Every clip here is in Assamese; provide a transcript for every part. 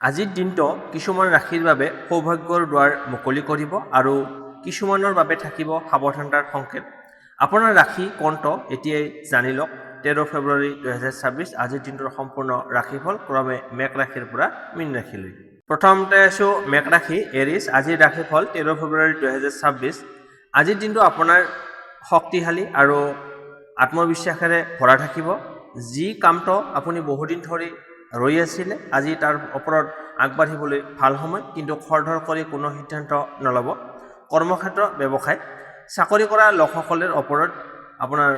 আজিৰ দিনটো কিছুমান ৰাশিৰ বাবে সৌভাগ্যৰ দুৱাৰ মুকলি কৰিব আৰু কিছুমানৰ বাবে থাকিব সাৱধানতাৰ সংকেত। আপোনাৰ ৰাশি কোনটো এতিয়াই জানি লওক। 13 ফেব্ৰুৱাৰী 2026 আজিৰ দিনটোৰ সম্পূৰ্ণ ৰাশিফল ক্ৰমে মেঘ ৰাশিৰ পৰা মীন ৰাশিলৈ। প্ৰথমতে আছো মেঘ ৰাশি এৰিছ। আজিৰ ৰাশিফল 13 ফেব্ৰুৱাৰী 2026। আজিৰ দিনটো আপোনাৰ শক্তিশালী আৰু আত্মবিশ্বাসেৰে ভৰা থাকিব। যি কামটো আপুনি বহুদিন ধৰি ৰৈ আছিলে, আজি তাৰ ওপৰত আগবাঢ়িবলৈ ভাল সময়, কিন্তু খৰধৰ কৰি কোনো সিদ্ধান্ত নল'ব। কৰ্মক্ষেত্ৰ ব্যৱসায় চাকৰি কৰা লোকসকলৰ ওপৰত আপোনাৰ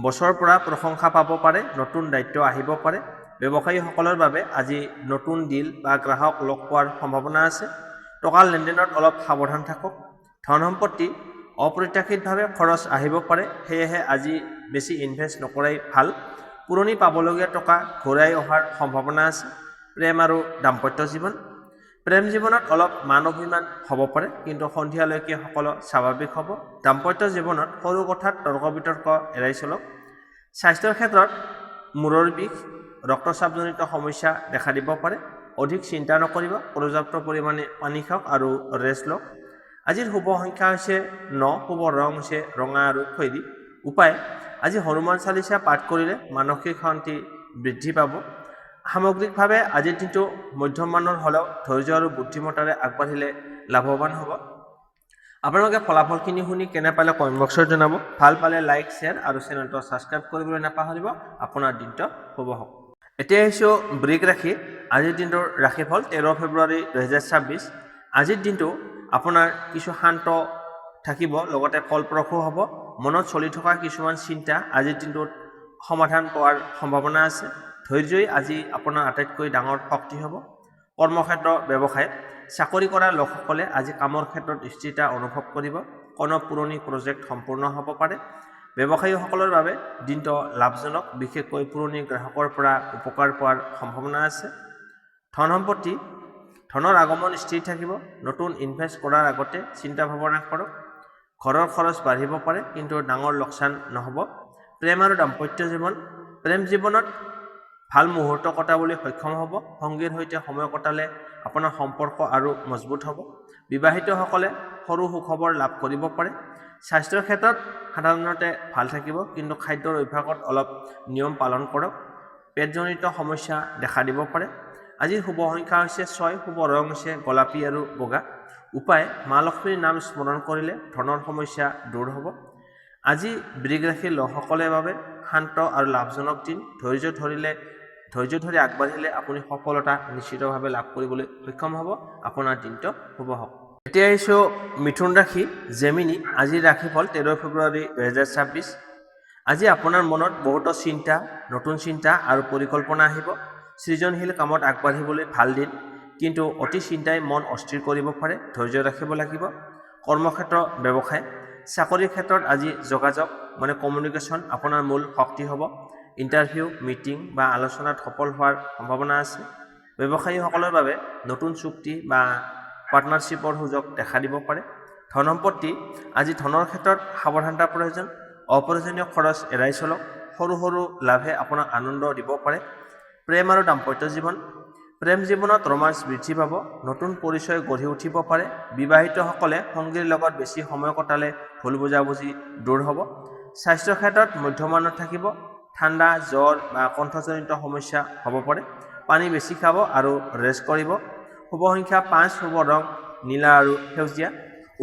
বছৰৰ পৰা প্ৰশংসা পাব পাৰে, নতুন দায়িত্ব আহিব পাৰে। ব্যৱসায়ীসকলৰ বাবে আজি নতুন ডিল বা গ্ৰাহক লগ পোৱাৰ সম্ভাৱনা আছে। টকা লেনদেনত অলপ সাৱধান থাকক। ধন সম্পত্তি অপ্ৰত্যাশিতভাৱে খৰচ আহিব পাৰে, সেয়েহে আজি বেছি ইনভেষ্ট নকৰাই ভাল। পুৰণি পাবলগীয়া টকা ঘূৰাই অহাৰ সম্ভাৱনা আছে। প্ৰেম আৰু দাম্পত্য জীৱন প্ৰেম জীৱনত অলপ মান অভিমান হ'ব পাৰে, কিন্তু সন্ধিয়ালৈকে সকলো স্বাভাৱিক হ'ব। দাম্পত্য জীৱনত সৰু কথাত তৰ্ক বিতৰ্ক এৰাই চলক। স্বাস্থ্যৰ ক্ষেত্ৰত মূৰৰ বিষ, ৰক্তচাপজনিত সমস্যা দেখা দিব পাৰে। অধিক চিন্তা নকৰিব। পৰ্যাপ্ত পৰিমাণে পানী খাওক আৰু ৰেষ্ট লওক। আজিৰ শুভ সংখ্যা হৈছে 9, শুভ ৰং হৈছে ৰঙা আৰু খয়েৰী। উপায় আজি হনুমান চালিচা পাঠ কৰিলে মানসিক শান্তি বৃদ্ধি পাব। সামগ্ৰিকভাৱে আজিৰ দিনটো মধ্যমমানৰ হ'লেও ধৈৰ্য আৰু বুদ্ধিমত্তাৰে আগবাঢ়িলে লাভৱান হ'ব। আপোনালোকে ফলাফলখিনি শুনি কেনে পালে কমেণ্ট বক্সত জনাব। ভাল পালে লাইক, শ্বেয়াৰ আৰু চেনেলটো ছাবস্ক্ৰাইব কৰিবলৈ নাপাহৰিব। আপোনাৰ দিনটো শুভ হওক। এতিয়া আহিছোঁ বৃষ ৰাশি। আজিৰ দিনটোৰ ৰাশিফল 13 ফেব্ৰুৱাৰী 2026। আজিৰ দিনটো আপোনাৰ কিছু শান্ত থাকিব, লগতে ফলপ্ৰসূ হ'ব। মনত চলি থকা কিছুমান চিন্তা আজিৰ দিনটোত সমাধান পোৱাৰ সম্ভাৱনা আছে। ধৈৰ্যই আজি আপোনাৰ আটাইতকৈ ডাঙৰ শক্তি হ'ব। কৰ্মক্ষেত্ৰ ব্যৱসায় চাকৰি কৰা লোকসকলে আজি কামৰ ক্ষেত্ৰত স্থিৰতা অনুভৱ কৰিব। কোনো পুৰণি প্ৰজেক্ট সম্পূৰ্ণ হ'ব পাৰে। ব্যৱসায়ীসকলৰ বাবে দিনটো লাভজনক, বিশেষকৈ পুৰণি গ্ৰাহকৰ পৰা উপকাৰ পোৱাৰ সম্ভাৱনা আছে। ধন সম্পত্তি ধনৰ আগমন স্থিৰ থাকিব। নতুন ইনভেষ্ট কৰাৰ আগতে চিন্তা ভাৱনা কৰক। ঘৰৰ খৰচ বাঢ়িব পাৰে, কিন্তু ডাঙৰ লোকচান নহ'ব। প্ৰেম আৰু দাম্পত্য জীৱন প্ৰেম জীৱনত ভাল মুহূৰ্ত কটাবলৈ সক্ষম হ'ব। সংগীৰ সৈতে সময় কটালে আপোনাৰ সম্পৰ্ক আৰু মজবুত হ'ব। বিবাহিতসকলে সৰু সুখবৰ লাভ কৰিব পাৰে। স্বাস্থ্যৰ ক্ষেত্ৰত সাধাৰণতে ভাল থাকিব, কিন্তু খাদ্যৰ অভ্যাসত অলপ নিয়ম পালন কৰক। পেটজনিত সমস্যা দেখা দিব পাৰে। আজিৰ শুভ সংখ্যা হৈছে 6, শুভ ৰং হৈছে গোলাপী আৰু বগা। উপায় মা লক্ষ্মীৰ নাম স্মৰণ কৰিলে ধনৰ সমস্যা দূৰ হ'ব। আজি বৃষ ৰাশিৰ লোকসকলৰ বাবে শান্ত আৰু লাভজনক দিন। ধৈৰ্য ধৰি আগবাঢ়িলে আপুনি সফলতা নিশ্চিতভাৱে লাভ কৰিবলৈ সক্ষম হ'ব। আপোনাৰ দিনটো শুভ হওক। এতিয়া আহিছোঁ মিথুন ৰাশি জেমিনি। আজিৰ ৰাশিফল 13 ফেব্ৰুৱাৰী 2026। আজি আপোনাৰ মনত বহুতো চিন্তা, নতুন চিন্তা আৰু পৰিকল্পনা আহিব। সৃজনশীল কামত আগবাঢ়িবলৈ ভাল দিন, কিন্তু অতি চিন্তাই মন অস্থিৰ কৰিব পাৰে। ধৈৰ্য ৰাখিব লাগিব। কৰ্মক্ষেত্ৰ ব্যৱসায় চাকৰিৰ ক্ষেত্ৰত আজি যোগাযোগ কমিউনিকেশ্যন আপোনাৰ মূল শক্তি হ'ব। ইণ্টাৰভিউ, মিটিং বা আলোচনাত সফল হোৱাৰ সম্ভাৱনা আছে। ব্যৱসায়ীসকলৰ বাবে নতুন চুক্তি বা পাৰ্টনাৰশ্বিপৰ সুযোগ দেখা দিব পাৰে। ধন সম্পত্তি আজি ধনৰ ক্ষেত্ৰত সাৱধানতাৰ প্ৰয়োজন। অপ্ৰয়োজনীয় খৰচ এৰাই চলক। সৰু সৰু লাভে আপোনাক আনন্দ দিব পাৰে। প্ৰেম আৰু দাম্পত্য জীৱন প্ৰেম জীৱনত ৰোমাঞ্চ বৃদ্ধি পাব। নতুন পৰিচয় গঢ়ি উঠিব পাৰে। বিবাহিতসকলে সংগীৰ লগত বেছি সময় কটালে ভুল বুজাবুজি দূৰ হ'ব। স্বাস্থ্যৰ ক্ষেত্ৰত মধ্যমানত থাকিব। ঠাণ্ডা, জ্বৰ বা কণ্ঠজনিত সমস্যা হ'ব পাৰে। পানী বেছি খাব আৰু ৰেষ্ট কৰিব। শুভ সংখ্যা 5, শুভ ৰং নীলা আৰু সেউজীয়া।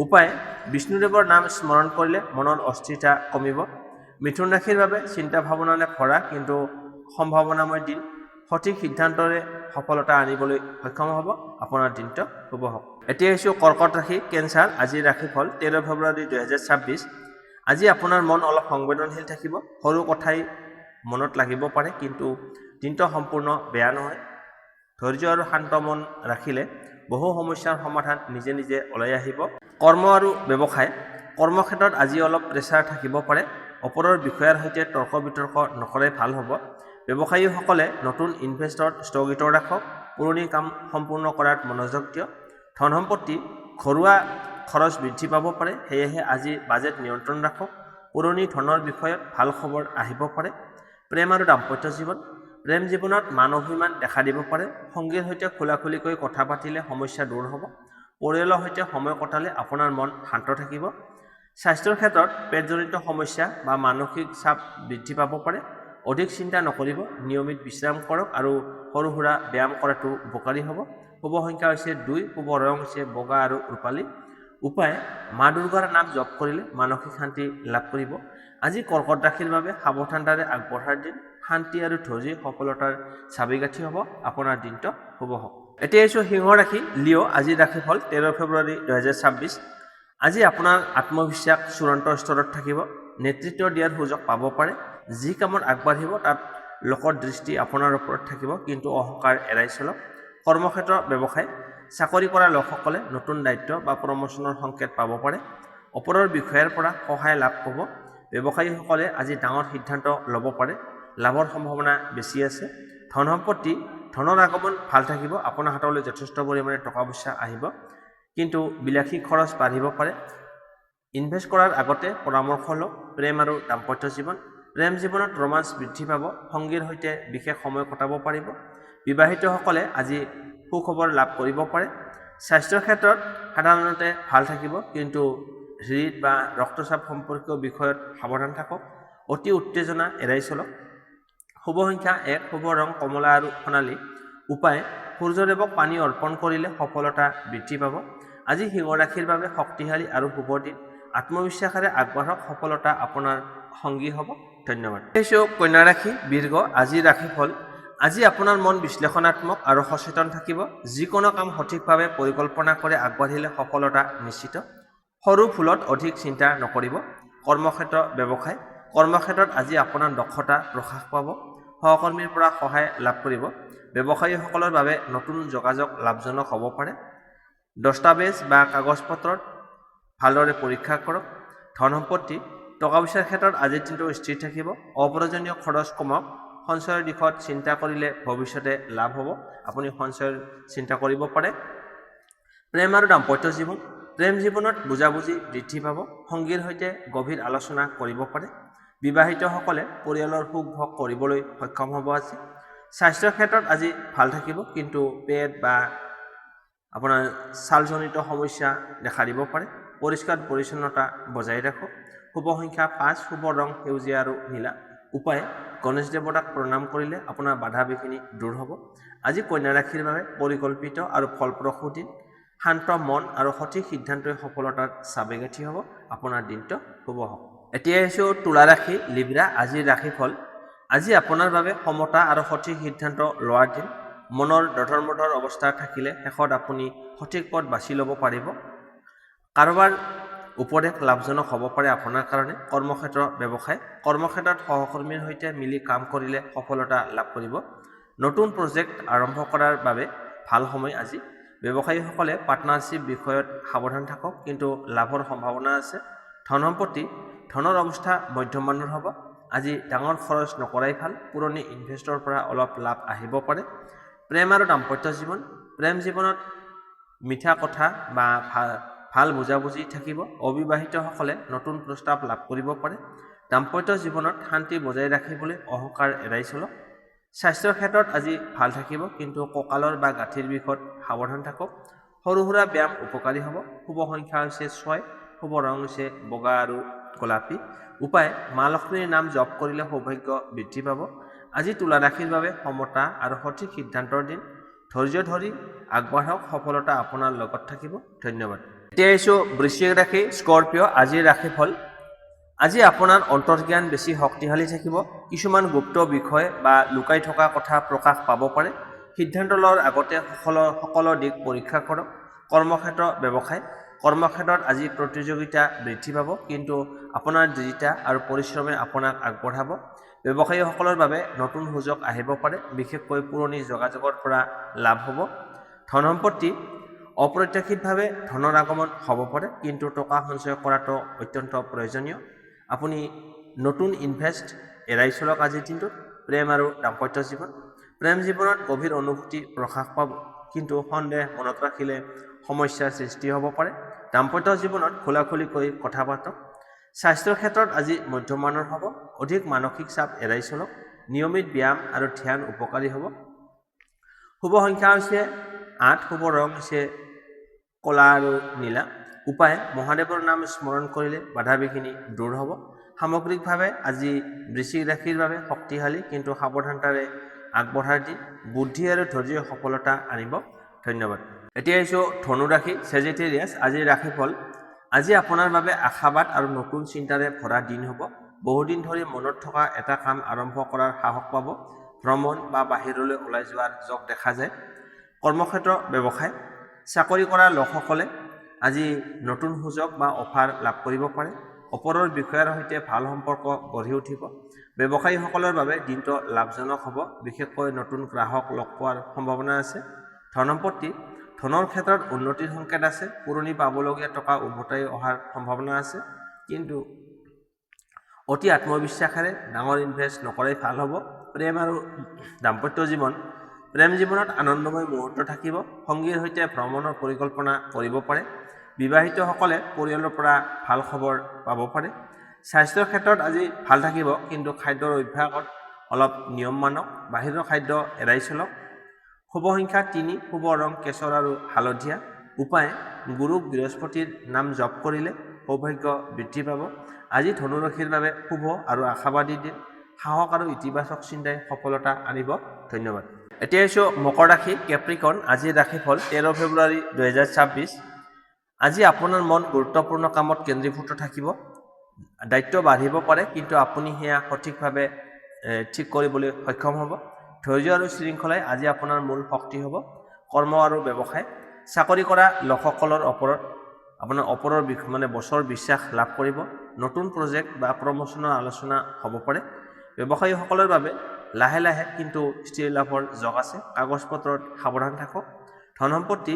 উপায় বিষ্ণুদেৱৰ নাম স্মৰণ কৰিলে মনৰ অস্থিৰতা কমিব। মিথুন ৰাশিৰ বাবে চিন্তা ভাৱনাৰে ভৰা কিন্তু সম্ভাৱনাময় দিন। সঠিক সিদ্ধান্তৰে সফলতা আনিবলৈ সক্ষম হ'ব। আপোনাৰ দিনটো শুভ হওক। এতিয়া আহিছোঁ কৰ্কট ৰাশি কেঞ্চাৰ। আজিৰ ৰাশিফল 13 ফেব্ৰুৱাৰী 2026। আজি আপোনাৰ মন অলপ সংবেদনশীল থাকিব। সৰু কথাই মনত লাগিব পাৰে, কিন্তু দিনটো সম্পূৰ্ণ বেয়া নহয়। ধৈৰ্য আৰু শান্ত মন ৰাখিলে বহু সমস্যাৰ সমাধান নিজে নিজে ওলাই আহিব। কৰ্ম আৰু ব্যৱসায় কৰ্মক্ষেত্ৰত আজি অলপ প্ৰেছাৰ থাকিব পাৰে। ওপৰৰ বিষয়াৰ সৈতে তৰ্ক বিতৰ্ক নকৰাই ভাল হ'ব। ব্যৱসায়ীসকলে নতুন ইনভেষ্টত স্থগিত ৰাখক। পুৰণি কাম সম্পূৰ্ণ কৰাত মনোযোগ দিয়ক। ধন সম্পত্তি ঘৰুৱা খৰচ বৃদ্ধি পাব পাৰে, সেয়েহে আজি বাজেট নিয়ন্ত্ৰণ ৰাখক। পুৰণি ধনৰ বিষয়ত ভাল খবৰ আহিব পাৰে। প্ৰেম আৰু দাম্পত্য জীৱন প্ৰেম জীৱনত মান অভিমান দেখা দিব পাৰে। সংগীৰ সৈতে খোলাখুলিকৈ কথা পাতিলে সমস্যা দূৰ হ'ব। পৰিয়ালৰ সৈতে সময় কটালে আপোনাৰ মন শান্ত থাকিব। স্বাস্থ্যৰ ক্ষেত্ৰত পেটজনিত সমস্যা বা মানসিক চাপ বৃদ্ধি পাব পাৰে। অধিক চিন্তা নকৰিব, নিয়মিত বিশ্ৰাম কৰক আৰু সৰু সুৰা ব্যায়াম কৰাটো উপকাৰী হ'ব। শুভ সংখ্যা হৈছে 2, শুভ ৰং হৈছে বগা আৰু ৰূপালী। উপায় মা দুৰ্গাৰ নাম জপ কৰিলে মানসিক শান্তি লাভ কৰিব। আজি কৰ্কট ৰাশিৰ বাবে সাৱধানতাৰে আগবঢ়াৰ দিন। শান্তি আৰু ধৈৰ্য্য সফলতাৰ চাবিকাঠি হ'ব। আপোনাৰ দিনটো শুভ হওক। এতিয়া আহিছোঁ সিংহ ৰাশি, লিঅ'। আজিৰ ৰাশিফল 13 ফেব্ৰুৱাৰী 2026। আজি আপোনাৰ আত্মবিশ্বাস চূড়ান্ত স্তৰত থাকিব। নেতৃত্ব দিয়াৰ সুযোগ পাব পাৰে। যি কামত আগবাঢ়িব তাত লোকৰ দৃষ্টি আপোনাৰ ওপৰত থাকিব, কিন্তু অহংকাৰ এৰাই চলক। কৰ্মক্ষেত্ৰ ব্যৱসায়, চাকৰি কৰা লোকসকলে নতুন দায়িত্ব বা প্ৰমোচনৰ সংকেত পাব পাৰে। ওপৰৰ বিষয়াৰ পৰা সহায় লাভ হ'ব। ব্যৱসায়ীসকলে আজি ডাঙৰ সিদ্ধান্ত ল'ব পাৰে। লাভৰ সম্ভাৱনা বেছি আছে। ধন সম্পত্তি, ধনৰ আগমন ভাল থাকিব। আপোনাৰ হাতলৈ যথেষ্ট পৰিমাণে টকা পইচা আহিব, কিন্তু বিলাসী খৰচ বাঢ়িব পাৰে। ইনভেষ্ট কৰাৰ আগতে পৰামৰ্শ লওক। প্ৰেম আৰু দাম্পত্য জীৱন, প্ৰেম জীৱনত ৰোমাঞ্চ বৃদ্ধি পাব। সংগীৰ সৈতে বিশেষ সময় কটাব পাৰিব। বিবাহিতসকলে আজি সুখবৰ লাভ কৰিব পাৰে। স্বাস্থ্যৰ ক্ষেত্ৰত সাধাৰণতে ভাল থাকিব, কিন্তু হৃদ বা ৰক্তচাপ সম্পৰ্কীয় বিষয়ত সাৱধান থাকক। অতি উত্তেজনা এৰাই চলক। শুভ সংখ্যা 1, শুভ ৰং কমলা আৰু সোণালী। উপায় সূৰ্যদেৱক পানী অৰ্পণ কৰিলে সফলতা বৃদ্ধি পাব। আজি সিংহ ৰাশিৰ বাবে শক্তিশালী আৰু শুভ দিন। আত্মবিশ্বাসেৰে আগবাঢ়ক, সফলতা আপোনাৰ সংগী হ'ব। ধন্যবাদ। কন্যা ৰাশি, বৃষ। আজিৰ ৰাশিফল, আজি আপোনাৰ মন বিশ্লেষণাত্মক আৰু সচেতন থাকিব। যিকোনো কাম সঠিকভাৱে পৰিকল্পনা কৰি আগবাঢ়িলে সফলতা নিশ্চিত। সৰু ভুলত অধিক চিন্তা নকৰিব। কৰ্মক্ষেত্ৰ ব্যৱসায়, কৰ্মক্ষেত্ৰত আজি আপোনাৰ দক্ষতা প্ৰকাশ পাব। সহকৰ্মীৰ পৰা সহায় লাভ কৰিব। ব্যৱসায়ীসকলৰ বাবে নতুন যোগাযোগ লাভজনক হ'ব পাৰে। দস্তাবেজ বা কাগজ পত্ৰত ভালদৰে পৰীক্ষা কৰক। ধন সম্পত্তি, টকা পইচাৰ ক্ষেত্ৰত আজিৰ দিনটো স্থিৰ থাকিব। অপ্ৰয়োজনীয় খৰচ কমাওক। সঞ্চয়ৰ দিশত চিন্তা কৰিলে ভৱিষ্যতে লাভ হ'ব। আপুনি সঞ্চয়ৰ চিন্তা কৰিব পাৰে। প্ৰেম আৰু দাম্পত্য জীৱন, প্ৰেম জীৱনত বুজাবুজি বৃদ্ধি পাব। সংগীৰ সৈতে গভীৰ আলোচনা কৰিব পাৰে। বিবাহিতসকলে পৰিয়ালৰ সুখ ভোগ কৰিবলৈ সক্ষম হ'ব আজি। স্বাস্থ্যৰ ক্ষেত্ৰত আজি ভাল থাকিব, কিন্তু পেট বা আপোনাৰ ছালজনিত সমস্যা দেখা দিব পাৰে। পৰিষ্কাৰ পৰিচ্ছন্নতা বজাই ৰাখক। শুভ সংখ্যা 5, শুভ ৰং সেউজীয়া আৰু নীলা। উপায় গণেশ দেৱতাক প্ৰণাম কৰিলে আপোনাৰ বাধা বিঘিনি দূৰ হ'ব। আজি কন্যা ৰাশিৰ বাবে পৰিকল্পিত আৰু ফলপ্ৰসূ দিন। শান্ত মন আৰু সঠিক সিদ্ধান্তই সফলতাৰ চাবিকাঠি হ'ব। আপোনাৰ দিনটো শুভ হওক। এতিয়া আহিছোঁ তুলা ৰাশি, লিব্ৰা। আজিৰ ৰাশিফল, আজি আপোনাৰ বাবে সমতা আৰু সঠিক সিদ্ধান্ত লোৱাৰ দিন। মনৰ দধৰ-মধৰ অৱস্থা থাকিলে শেষত আপুনি সঠিক পথ বাছি ল'ব পাৰিব। কাৰোবাৰ উপদেশ লাভজনক হ'ব পাৰে আপোনাৰ কাৰণে। কৰ্মক্ষেত্ৰ ব্যৱসায়, কৰ্মক্ষেত্ৰত সহকৰ্মীৰ সৈতে মিলি কাম কৰিলে সফলতা লাভ কৰিব। নতুন প্ৰজেক্ট আৰম্ভ কৰাৰ বাবে ভাল সময় আজি। ব্যৱসায়ীসকলে পাৰ্টনাৰশ্বিপ বিষয়ত সাৱধান থাকক, কিন্তু লাভৰ সম্ভাৱনা আছে। ধন সম্পত্তি, ধনৰ অৱস্থা মধ্যমমানৰ হ'ব। আজি ডাঙৰ খৰচ নকৰাই ভাল। পুৰণি ইনভেষ্টৰ পৰা অলপ লাভ আহিব পাৰে। প্ৰেম আৰু দাম্পত্য জীৱন, প্ৰেম জীৱনত মিঠা কথা বা ভাল বুজাবুজি থাকিব। অবিবাহিতসকলে নতুন প্ৰস্তাৱ লাভ কৰিব পাৰে। দাম্পত্য জীৱনত শান্তি বজাই ৰাখিবলৈ অহংকাৰ এৰাই চলক। স্বাস্থ্যৰ ক্ষেত্ৰত আজি ভাল থাকিব, কিন্তু কঁকালৰ বা গাঁঠিৰ বিষত সাৱধান থাকক। সৰু সুৰা ব্যায়াম উপকাৰী হ'ব। শুভ সংখ্যা হৈছে 6, শুভ ৰং হৈছে বগা আৰু গোলাপী। উপায় মা লক্ষ্মীৰ নাম জপ কৰিলে সৌভাগ্য বৃদ্ধি পাব। আজি তুলা ৰাশিৰ বাবে সমতা আৰু সঠিক সিদ্ধান্তৰ দিন। ধৈৰ্য ধৰি আগবাঢ়ক, সফলতা আপোনাৰ লগত থাকিব। ধন্যবাদ। এতিয়া আহিছোঁ বৃশ্চিক ৰাশি, স্কৰ্পিঅ'। আজিৰ ৰাশিফল, আজি আপোনাৰ অন্তৰ্জ্ঞান বেছি শক্তিশালী থাকিব। কিছুমান গুপ্ত বিষয় বা লুকাই থকা কথা প্ৰকাশ পাব পাৰে। সিদ্ধান্ত লোৱাৰ আগতে সকলো দিশ পৰীক্ষা কৰক। কৰ্মক্ষেত্ৰ ব্যৱসায়, কৰ্মক্ষেত্ৰত আজি প্ৰতিযোগিতা বৃদ্ধি পাব, কিন্তু আপোনাৰ দৃঢ়তা আৰু পৰিশ্ৰমে আপোনাক আগবঢ়াব। ব্যৱসায়ীসকলৰ বাবে নতুন সুযোগ আহিব পাৰে, বিশেষকৈ পুৰণি যোগাযোগৰ পৰা লাভ হ'ব। ধন সম্পত্তি, অপ্ৰত্যাশিতভাৱে ধনৰ আগমন হ'ব পাৰে, কিন্তু টকা সঞ্চয় কৰাটো অত্যন্ত প্ৰয়োজনীয়। আপুনি নতুন ইনভেষ্ট এৰাই চলক আজিৰ দিনটোত। প্ৰেম আৰু দাম্পত্য জীৱন, প্ৰেম জীৱনত গভীৰ অনুভূতি প্ৰকাশ পাব, কিন্তু সন্দেহ মনত ৰাখিলে সমস্যাৰ সৃষ্টি হ'ব পাৰে। দাম্পত্য জীৱনত খোলাখুলিকৈ কথা পাতক। স্বাস্থ্যৰ ক্ষেত্ৰত আজি মধ্যমানৰ হ'ব। অধিক মানসিক চাপ এৰাই চলক। নিয়মিত ব্যায়াম আৰু ধ্যান উপকাৰী হ'ব। শুভ সংখ্যা হৈছে 8, শুভ ৰং হৈছে কলা আৰু নীলা। উপায় মহাদেৱৰ নাম স্মৰণ কৰিলে বাধা বিঘিনি দূৰ হ'ব। সামগ্ৰিকভাৱে আজি বৃশ্চিক ৰাশিৰ বাবে শক্তিশালী কিন্তু সাৱধানতাৰে আগবঢ়াৰ দিন। বুদ্ধি আৰু ধৈৰ্য্যই সফলতা আনিব। ধন্যবাদ। এতিয়া আহিছোঁ ধনু ৰাশি চেজিটেৰিয়াছ। আজিৰ ৰাশিফল। আজি আপোনাৰ বাবে আশাবাদ আৰু নতুন চিন্তাৰে ভৰা দিন হ'ব। বহুদিন ধৰি মনত থকা এটা কাম আৰম্ভ কৰাৰ সাহস পাব। ভ্ৰমণ বা বাহিৰলৈ ওলাই যোৱাৰ যোগ দেখা যায়। কৰ্মক্ষেত্ৰ ব্যৱসায় চাকৰি কৰা লোকসকলে আজি নতুন সুযোগ বা অফাৰ লাভ কৰিব পাৰে। ওপৰৰ বিষয়াৰ সৈতে ভাল সম্পৰ্ক গঢ়ি উঠিব। ব্যৱসায়ীসকলৰ বাবে দিনটো লাভজনক হ'ব। বিশেষকৈ নতুন গ্ৰাহক লগ পোৱাৰ সম্ভাৱনা আছে। ধন সম্পত্তি ধনৰ ক্ষেত্ৰত উন্নতিৰ সংকেত আছে। পুৰণি পাবলগীয়া টকা উভতাই অহাৰ সম্ভাৱনা আছে, কিন্তু অতি আত্মবিশ্বাসেৰে ডাঙৰ ইনভেষ্ট নকৰাই ভাল হ'ব। প্ৰেম আৰু দাম্পত্য জীৱন প্ৰেম জীৱনত আনন্দময় মুহূৰ্ত থাকিব। সংগীৰ সৈতে ভ্ৰমণৰ পৰিকল্পনা কৰিব পাৰে। বিবাহিতসকলে পৰিয়ালৰ পৰা ভাল খবৰ পাব পাৰে। স্বাস্থ্যৰ ক্ষেত্ৰত আজি ভাল থাকিব, কিন্তু খাদ্যৰ অভ্যাসত অলপ নিয়ম মানক। বাহিৰৰ খাদ্য এৰাই চলক। শুভ সংখ্যা 3, শুভ ৰং কেশৰ আৰু হালধীয়া। উপায় গুৰুক বৃহস্পতিৰ নাম জপ কৰিলে সৌভাগ্য বৃদ্ধি পাব। আজি ধনুৰাশিৰ বাবে শুভ আৰু আশাবাদী দিন। সাহস আৰু ইতিবাচক চিন্তাই সফলতা আনিব। ধন্যবাদ। এতিয়া আহিছোঁ মকৰ ৰাশি কেপ্ৰিকন। আজিৰ ৰাশিফল 13 ফেব্ৰুৱাৰী 2026। আজি আপোনাৰ মন গুৰুত্বপূৰ্ণ কামত কেন্দ্ৰীভূত থাকিব। দায়িত্ব বাঢ়িব পাৰে, কিন্তু আপুনি সেয়া সঠিকভাৱে ঠিক কৰিবলৈ সক্ষম হ'ব। ধৈৰ্য আৰু শৃংখলাই আজি আপোনাৰ মূল শক্তি হ'ব। কৰ্ম আৰু ব্যৱসায় চাকৰি কৰা লোকসকলৰ ওপৰত আপোনাৰ বছৰ বিশ্বাস লাভ কৰিব। নতুন প্ৰজেক্ট বা প্ৰমোচনৰ আলোচনা হ'ব পাৰে। ব্যৱসায়ীসকলৰ বাবে লাহে লাহে কিন্তু স্থিৰ লাভৰ যোগ আছে। কাগজ পত্ৰত সাৱধান থাকক। ধন সম্পত্তি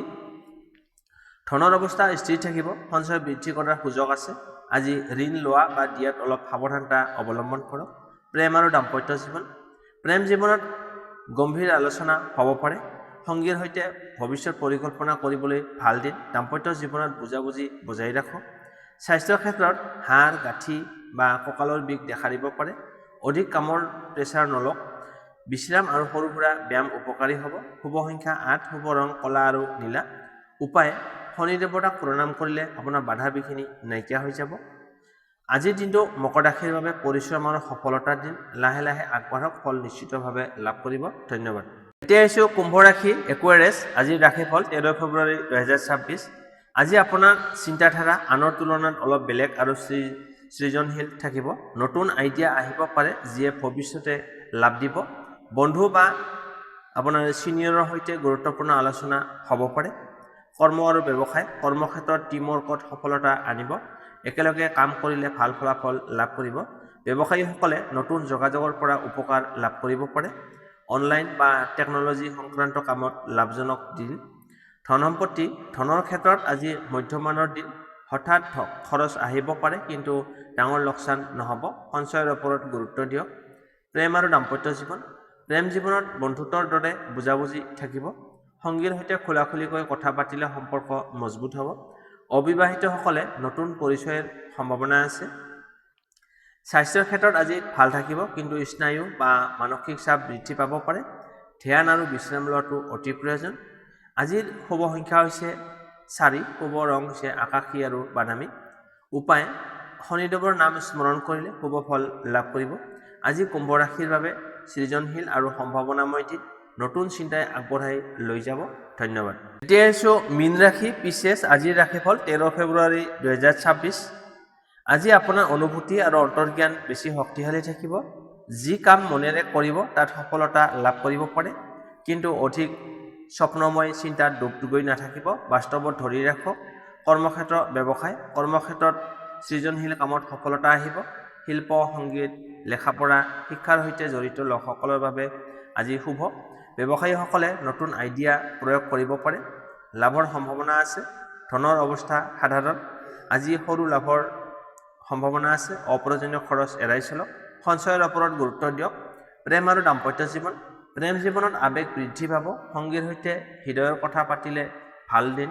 ধনৰ অৱস্থা স্থিৰ থাকিব। সঞ্চয় বৃদ্ধি কৰাৰ সুযোগ আছে। আজি ঋণ লোৱা বা দিয়াত অলপ সাৱধানতা অৱলম্বন কৰক। প্ৰেম আৰু দাম্পত্য জীৱন প্ৰেম জীৱনত গম্ভীৰ আলোচনা হ'ব পাৰে। সংগীৰ সৈতে ভৱিষ্যত পৰিকল্পনা কৰিবলৈ ভাল দিন। দাম্পত্য জীৱনত বুজাবুজি বজাই ৰাখক। স্বাস্থ্যৰ ক্ষেত্ৰত হাড়, গাঁঠি বা কঁকালৰ বিষ দেখা দিব পাৰে। অধিক কামৰ প্ৰেছাৰ নলওক। বিশ্ৰাম আৰু সৰু সুৰা ব্যায়াম উপকাৰী হ'ব। শুভ সংখ্যা 8, শুভ ৰং কলা আৰু নীলা। উপায় শনি দেৱতাক প্ৰণাম কৰিলে আপোনাৰ বাধা বিঘিনি নাইকিয়া হৈ যাব। আজিৰ দিনটো মকৰ ৰাশিৰ বাবে পৰিশ্ৰম আৰু সফলতাৰ দিন। লাহে লাহে আগবাঢ়ক, ফল নিশ্চিতভাৱে লাভ কৰিব। ধন্যবাদ। এতিয়া আহিছোঁ কুম্ভ ৰাশি একুৱাৰিয়াছ। আজিৰ ৰাশিফল 13 ফেব্ৰুৱাৰী 2026। আজি আপোনাৰ চিন্তাধাৰা আনৰ তুলনাত অলপ বেলেগ আৰু সৃজনশীল থাকিব। নতুন আইডিয়া আহিব পাৰে, যিয়ে ভৱিষ্যতে লাভ দিব। বন্ধু বা আপোনাৰ ছিনিয়ৰৰ সৈতে গুৰুত্বপূৰ্ণ আলোচনা হ'ব পাৰে। কৰ্ম আৰু ব্যৱসায় কৰ্মক্ষেত্ৰত টিমৱৰ্কত সফলতা আনিব। একেলগে কাম কৰিলে ভাল ফলাফল লাভ কৰিব। ব্যৱসায়ীসকলে নতুন যোগাযোগৰ পৰা উপকাৰ লাভ কৰিব পাৰে। অনলাইন বা টেকন'লজি সংক্ৰান্ত কামত লাভজনক দিন। ধন সম্পত্তি ধনৰ ক্ষেত্ৰত আজি মধ্যমানৰ দিন। হঠাৎ খৰচ আহিব পাৰে, কিন্তু ডাঙৰ লোকচান নহ'ব। সঞ্চয়ৰ ওপৰত গুৰুত্ব দিয়ক। প্ৰেম আৰু দাম্পত্য জীৱন প্ৰেম জীৱনত বন্ধুত্বৰ দৰে বুজাবুজি থাকিব। সংগীৰ সৈতে খোলাখুলিকৈ কথা পাতিলে সম্পৰ্ক মজবুত হ'ব। অবিবাহিতসকলে নতুন পৰিচয়ৰ সম্ভাৱনা আছে। স্বাস্থ্যৰ ক্ষেত্ৰত আজি ভাল থাকিব, কিন্তু স্নায়ু বা মানসিক চাপ বৃদ্ধি পাব পাৰে। ধ্যান আৰু বিশ্ৰাম লোৱাটো অতি প্ৰয়োজন। আজিৰ শুভ সংখ্যা হৈছে 4, শুভ ৰং হৈছে আকাশী আৰু বাদামী। উপায় শনিদেৱৰ নাম স্মৰণ কৰিলে শুভ ফল লাভ কৰিব। আজি কুম্ভ ৰাশিৰ বাবে সৃজনশীল আৰু সম্ভাৱনাময় দিন। নতুন চিন্তাই আগবঢ়াই লৈ যাব। ধন্যবাদ। এতিয়া আহিছোঁ মীন ৰাশি পিছেছ। আজিৰ ৰাশিফল 13 ফেব্ৰুৱাৰী 2026। আজি আপোনাৰ অনুভূতি আৰু অন্তৰ্জ্ঞান বেছি শক্তিশালী থাকিব। যি কাম মনেৰে কৰিব তাত সফলতা লাভ কৰিব পাৰে, কিন্তু অধিক স্বপ্নময় চিন্তাত ডুব গৈ নাথাকিব। বাস্তৱত ধৰি ৰাখক। কৰ্মক্ষেত্ৰ ব্যৱসায় কৰ্মক্ষেত্ৰত সৃজনশীল কামত সফলতা আহিব। শিল্প, সংগীত, লেখাপঢ়া, শিক্ষাৰ সৈতে জড়িত লোকসকলৰ বাবে আজি শুভ। ব্যৱসায়ীসকলে নতুন আইডিয়া প্ৰয়োগ কৰিব পাৰে। লাভৰ সম্ভাৱনা আছে। ধনৰ অৱস্থা সাধাৰণ। আজি সৰু লাভৰ সম্ভাৱনা আছে। অপ্ৰয়োজনীয় খৰচ এৰাই চলক। সঞ্চয়ৰ ওপৰত গুৰুত্ব দিয়ক। প্ৰেম আৰু দাম্পত্য জীৱন প্ৰেম জীৱনত আৱেগ বৃদ্ধি পাব। সংগীৰ সৈতে হৃদয়ৰ কথা পাতিলে ভাল দিন।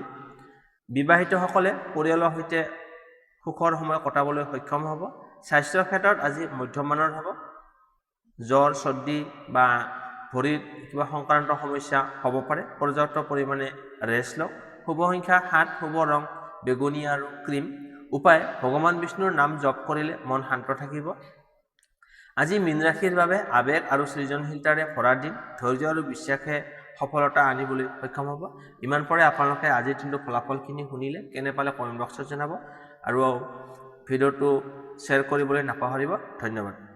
বিবাহিতসকলে পৰিয়ালৰ সৈতে সুখৰ সময় কটাবলৈ সক্ষম হ'ব। স্বাস্থ্যৰ ক্ষেত্ৰত আজি মধ্যমানৰ হ'ব। জ্বৰ চৰ্দি বা ভৰিৰ কিবা সংক্ৰান্ত সমস্যা হ'ব পাৰে। পৰ্যাপ্ত পৰিমাণে ৰেষ্ট লওক। শুভ সংখ্যা 7, শুভ ৰং বেগুনীয়া আৰু ক্ৰীম। উপায় ভগৱান বিষ্ণুৰ নাম জপ কৰিলে মন শান্ত থাকিব। আজি মীন ৰাশিৰ বাবে আৱেগ আৰু সৃজনশীলতাৰে ভৰা দিন। ধৈৰ্য আৰু বিশ্বাসে সফলতা আনিবলৈ সক্ষম হ'ব। ইমান পৰে আপোনালোকে আজিৰ দিনটো ফলাফলখিনি শুনিলে কেনে পালে কমেণ্ট বক্সত জনাব আৰু ভিডিঅ'টো শ্বেয়াৰ কৰিবলৈ নাপাহৰিব। ধন্যবাদ।